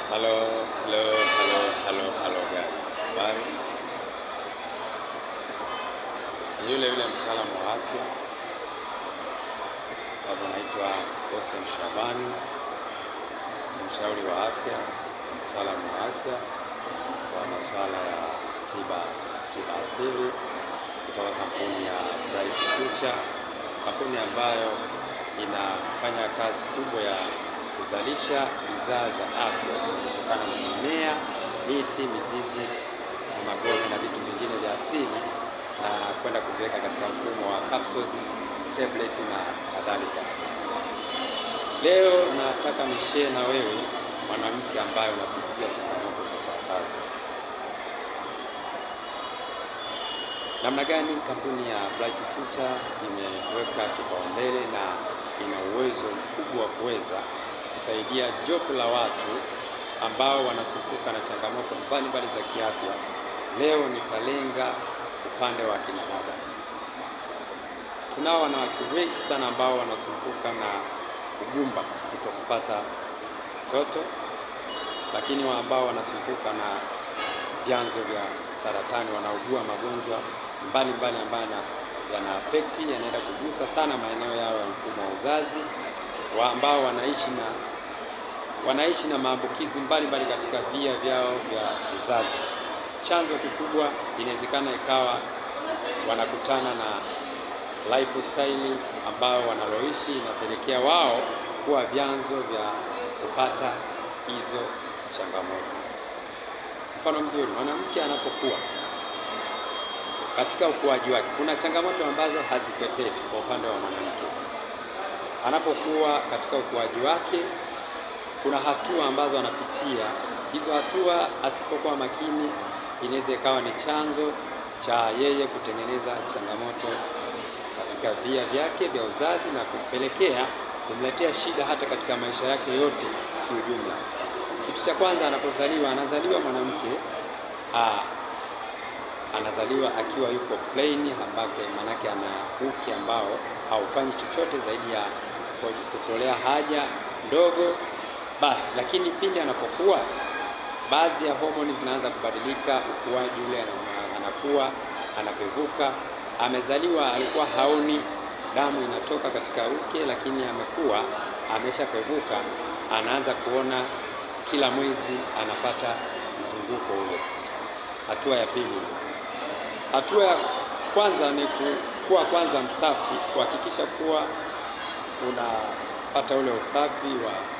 Hello guys. Habari. Yule mtaalamu wa afya ambaye anaitwa Hussein Shabani, mshauri wa afya, mtaalamu wa afya wa masuala ya tiba asili kutoka kampuni ya Bright Future, kampuni ambayo inafanya kazi kubwa ya kuzalisha bidhaa za afya zinazotokana na mimea, miti, mizizi na magome na vitu vingine vya asili na kwenda kuviweka katika mfumo wa capsules, tablet na kadhalika. Leo nataka nishare na wewe mwanamke ambaye unapitia changamoto zifuatazo. Namna gani kampuni ya Bright Future imeweka kipaumbele na ina uwezo mkubwa wa kuweza kusaidia jopo la watu ambao wanasumbuka na changamoto mbalimbali za kiafya. Leo nitalenga upande wa kina dada. Tunao wanawake wengi sana ambao wanasumbuka na ugumba, kutokupata mtoto, lakini ambao wanasumbuka na vyanzo vya saratani, wanaugua magonjwa mbalimbali ambayo yanaenda kugusa sana maeneo yao ya mfumo wa uzazi, ambao wanaishi na maambukizi mbalimbali katika via vyao vya uzazi. Chanzo kikubwa inawezekana ikawa wanakutana na lifestyle ambao wanaloishi inapelekea wao kuwa vyanzo vya kupata hizo changamoto. Mfano mzuri, mwanamke anapokuwa katika ukuaji wake, kuna changamoto ambazo hazipepeki kwa upande wa mwanamke. Anapokuwa katika ukuaji wake, kuna hatua ambazo anapitia. Hizo hatua asipokuwa makini, inaweza ikawa ni chanzo cha yeye kutengeneza changamoto katika via vyake vya uzazi na kumpelekea kumletea shida hata katika maisha yake yote kiujumla. Kitu cha kwanza, anazaliwa mwanamke anazaliwa akiwa yuko plain, ambake manake ana uke ambao haufanyi chochote zaidi ya kutolea haja ndogo basi. Lakini pindi anapokuwa, baadhi ya homoni zinaanza kubadilika, ukuaji ule anakuwa anapevuka. Amezaliwa alikuwa haoni damu inatoka katika uke, lakini amekuwa ameshapevuka, anaanza kuona kila mwezi anapata mzunguko ule. Hatua ya pili. Hatua ya kwanza ni kuwa kwanza msafi, kuhakikisha kuwa unapata ule usafi wa